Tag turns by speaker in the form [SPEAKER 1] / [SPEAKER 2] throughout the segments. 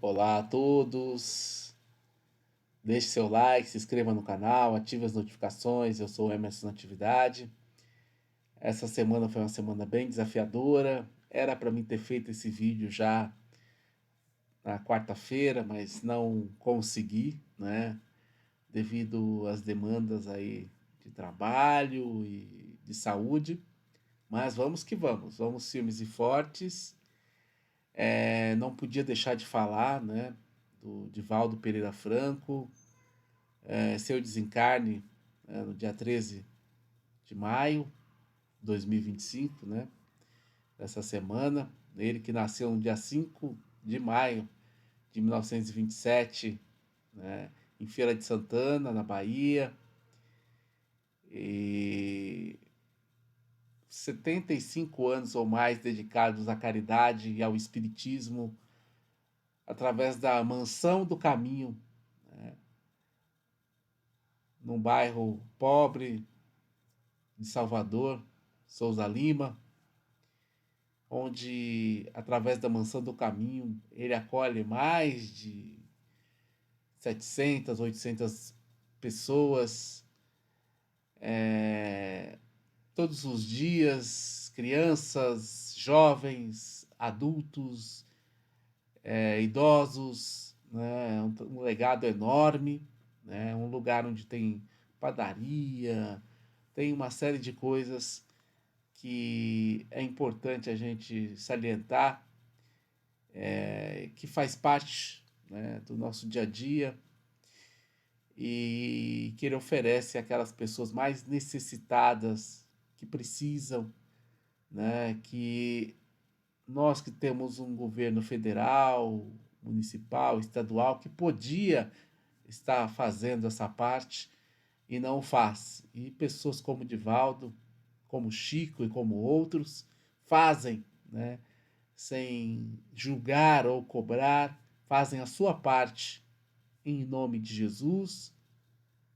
[SPEAKER 1] Olá a todos, deixe seu like, se inscreva no canal, ative as notificações. Eu sou o Emerson Natividade. Essa semana foi uma semana bem desafiadora. Era para mim ter feito esse vídeo já na quarta-feira, mas não consegui, né? Devido às demandas aí de trabalho e de saúde. Mas vamos que vamos, vamos firmes e fortes. Não podia deixar de falar, né? Do Divaldo Pereira Franco, seu desencarne, no dia 13 de maio de 2025, né? Dessa semana. Ele que nasceu no dia 5 de maio de 1927, né? Em Feira de Santana, na Bahia. E 75 anos ou mais dedicados à caridade e ao espiritismo através da Mansão do Caminho, né? Num bairro pobre de Salvador, Souza Lima, onde, através da Mansão do Caminho, ele acolhe mais de 700, 800 pessoas, todos os dias, crianças, jovens, adultos, idosos, né? Um legado enorme, né? Um lugar onde tem padaria, tem uma série de coisas que é importante a gente salientar, que faz parte, né, do nosso dia a dia e que ele oferece àquelas pessoas mais necessitadas que precisam, né, que nós que temos um governo federal, municipal, estadual que podia estar fazendo essa parte e não faz. E pessoas como Divaldo, como Chico e como outros fazem, né, sem julgar ou cobrar, fazem a sua parte em nome de Jesus,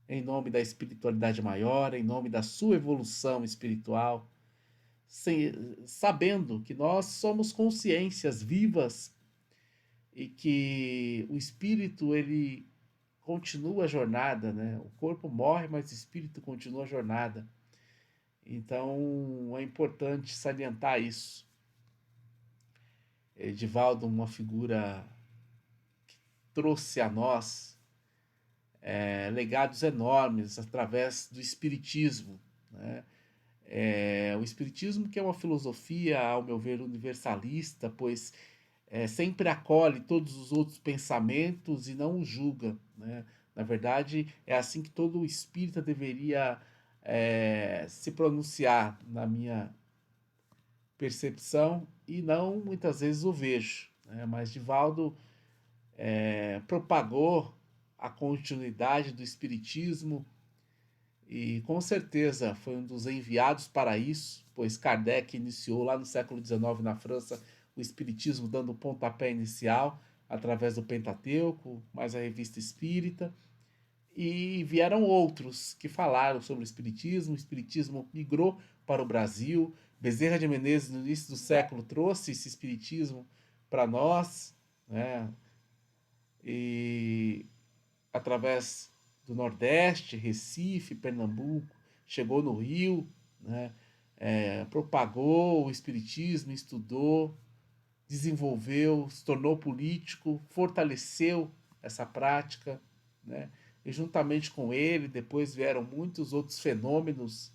[SPEAKER 1] em nome da espiritualidade maior, em nome da sua evolução espiritual, sem, sabendo que nós somos consciências vivas e que o espírito ele continua a jornada, né? O corpo morre, mas o espírito continua a jornada. Então é importante salientar isso. Edivaldo, uma figura que trouxe a nós legados enormes através do Espiritismo, né? O Espiritismo que é uma filosofia, ao meu ver, universalista, pois sempre acolhe todos os outros pensamentos e não os julga, né? Na verdade, é assim que todo espírita deveria se pronunciar, na minha percepção, e não muitas vezes o vejo, né? Mas Divaldo propagou a continuidade do espiritismo e com certeza foi um dos enviados para isso, pois Kardec iniciou lá no século XIX na França o espiritismo dando o pontapé inicial através do Pentateuco, mais a Revista Espírita, e vieram outros que falaram sobre o espiritismo migrou para o Brasil. Bezerra de Menezes, no início do século, trouxe esse espiritismo para nós, né? E através do Nordeste, Recife, Pernambuco, chegou no Rio, né? Propagou o espiritismo, estudou, desenvolveu, se tornou político, fortaleceu essa prática, né? E juntamente com ele, depois vieram muitos outros fenômenos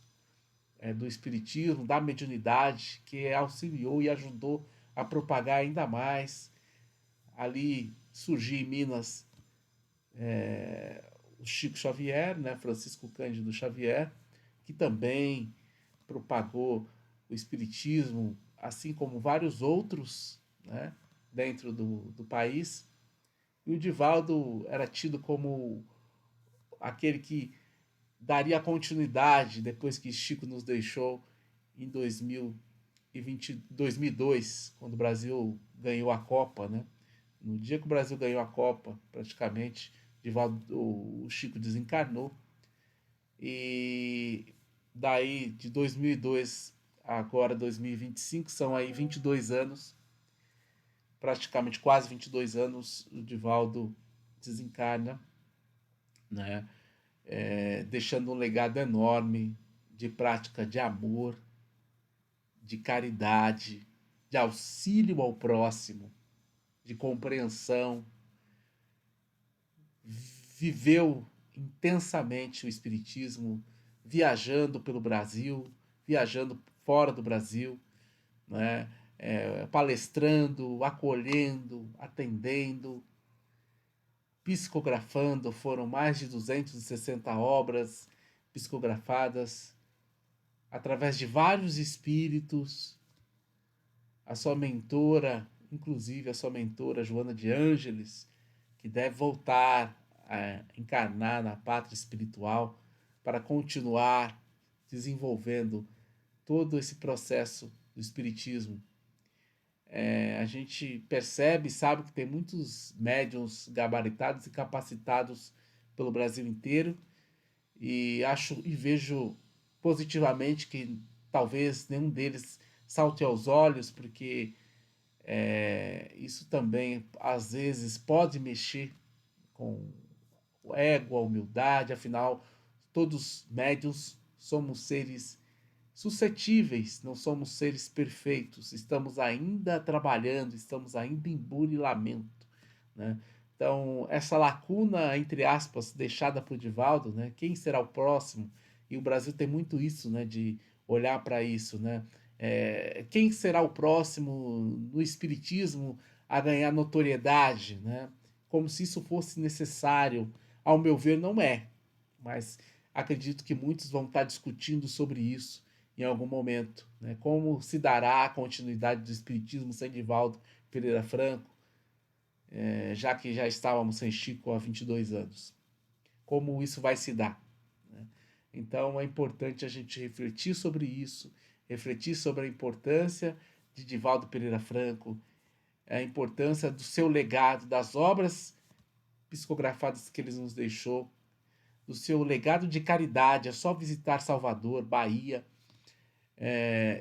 [SPEAKER 1] do espiritismo, da mediunidade, que auxiliou e ajudou a propagar ainda mais. Ali surgiu em Minas o Chico Xavier, né, Francisco Cândido Xavier, que também propagou o espiritismo, assim como vários outros, né, dentro do país. E o Divaldo era tido como aquele que daria continuidade depois que Chico nos deixou em 2002, quando o Brasil ganhou a Copa, né? No dia que o Brasil ganhou a Copa, praticamente, o Chico desencarnou. E daí, de 2002 a agora 2025, são aí 22 anos praticamente quase 22 anos, o Divaldo desencarna, né? Deixando um legado enorme de prática de amor, de caridade, de auxílio ao próximo, de compreensão. Viveu intensamente o Espiritismo, viajando pelo Brasil, viajando fora do Brasil, né? Palestrando, acolhendo, atendendo, psicografando. Foram mais de 260 obras psicografadas através de vários espíritos. A sua mentora, inclusive a sua mentora Joana de Ângeles, que deve voltar a encarnar na pátria espiritual para continuar desenvolvendo todo esse processo do espiritismo. A gente percebe, sabe que tem muitos médiuns gabaritados e capacitados pelo Brasil inteiro, e acho e vejo positivamente que talvez nenhum deles salte aos olhos, porque isso também às vezes pode mexer com o ego, a humildade. Afinal, todos médiuns somos seres suscetíveis, não somos seres perfeitos, estamos ainda trabalhando, estamos ainda em burilamento, né? Então, essa lacuna, entre aspas, deixada por Divaldo, né? Quem será o próximo? E o Brasil tem muito isso, né? De olhar para isso, né? Quem será o próximo no espiritismo a ganhar notoriedade, né? Como se isso fosse necessário. Ao meu ver, não é, mas acredito que muitos vão estar discutindo sobre isso em algum momento, né? Como se dará a continuidade do espiritismo sem Divaldo Pereira Franco, já que já estávamos sem Chico há 22 anos? Como isso vai se dar, né? Então é importante a gente refletir sobre isso, refletir sobre a importância de Divaldo Pereira Franco, a importância do seu legado, das obras psicografadas que ele nos deixou, do seu legado de caridade. É só visitar Salvador, Bahia,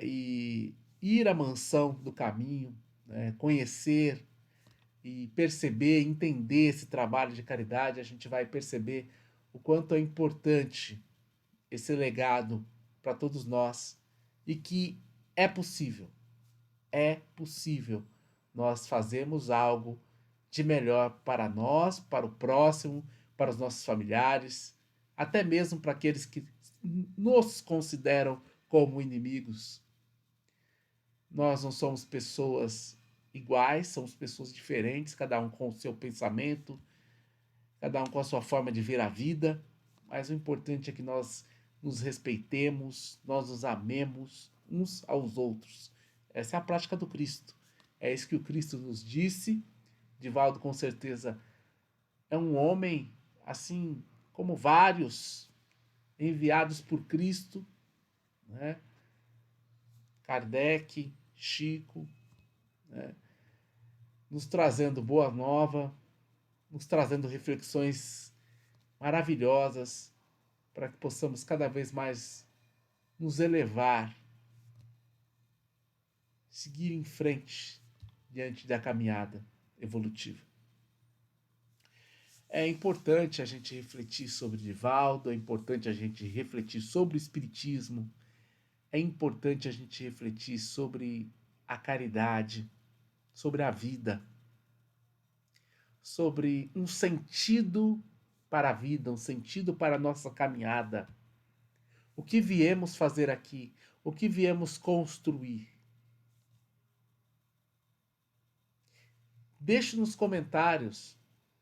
[SPEAKER 1] e ir à mansão do caminho, né? Conhecer e perceber, entender esse trabalho de caridade. A gente vai perceber o quanto é importante esse legado para todos nós, e que é possível nós fazermos algo de melhor para nós, para o próximo, para os nossos familiares, até mesmo para aqueles que nos consideram como inimigos. Nós não somos pessoas iguais, somos pessoas diferentes, cada um com o seu pensamento, cada um com a sua forma de ver a vida, mas o importante é que nós nos respeitemos, nós nos amemos uns aos outros. Essa é a prática do Cristo. É isso que o Cristo nos disse. Divaldo, com certeza, é um homem, assim como vários enviados por Cristo, né? Kardec, Chico, né? Nos trazendo boa nova, nos trazendo reflexões maravilhosas para que possamos cada vez mais nos elevar, seguir em frente diante da caminhada evolutiva. É importante a gente refletir sobre Divaldo, é importante a gente refletir sobre o Espiritismo, é importante a gente refletir sobre a caridade, sobre a vida, sobre um sentido para a vida, um sentido para a nossa caminhada. O que viemos fazer aqui? O que viemos construir? Deixe nos comentários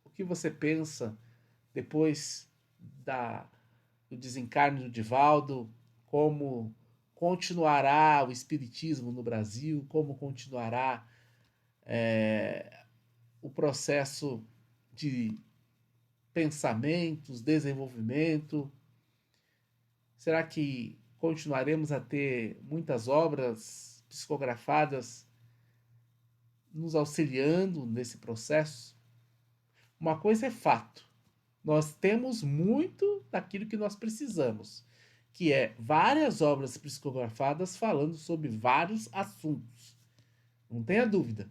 [SPEAKER 1] o que você pensa depois do desencarne do Divaldo, como continuará o espiritismo no Brasil, como continuará o processo de pensamentos, desenvolvimento. Será que continuaremos a ter muitas obras psicografadas nos auxiliando nesse processo? Uma coisa é fato: nós temos muito daquilo que nós precisamos, que é várias obras psicografadas falando sobre vários assuntos. Não tenha dúvida.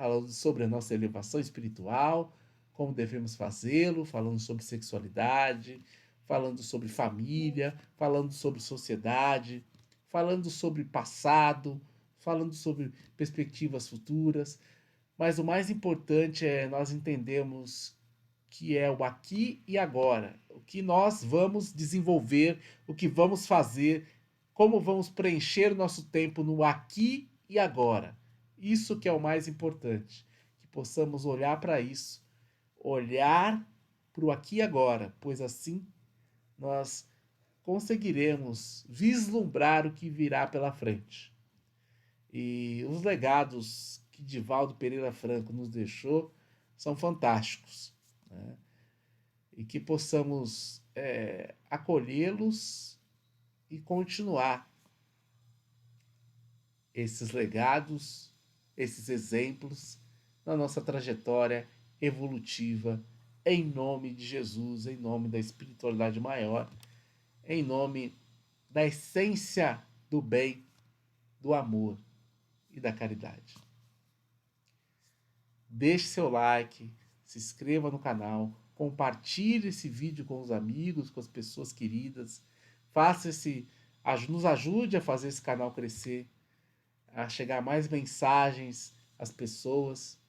[SPEAKER 1] falando sobre a nossa elevação espiritual, como devemos fazê-lo, falando sobre sexualidade, falando sobre família, falando sobre sociedade, falando sobre passado, falando sobre perspectivas futuras. Mas o mais importante é nós entendermos que é o aqui e agora, o que nós vamos desenvolver, o que vamos fazer, como vamos preencher o nosso tempo no aqui e agora. Isso que é o mais importante, que possamos olhar para isso, olhar para o aqui e agora, pois assim nós conseguiremos vislumbrar o que virá pela frente. E os legados que Divaldo Pereira Franco nos deixou são fantásticos, né? E que possamos acolhê-los e continuar esses legados, esses exemplos na nossa trajetória evolutiva, em nome de Jesus, em nome da espiritualidade maior, em nome da essência do bem, do amor e da caridade. Deixe seu like, se inscreva no canal, compartilhe esse vídeo com os amigos, com as pessoas queridas, nos ajude a fazer esse canal crescer, a chegar mais mensagens às pessoas,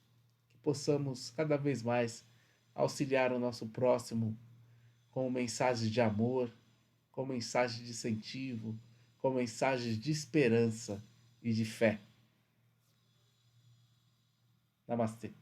[SPEAKER 1] que possamos cada vez mais auxiliar o nosso próximo com mensagens de amor, com mensagens de incentivo, com mensagens de esperança e de fé. Namastê.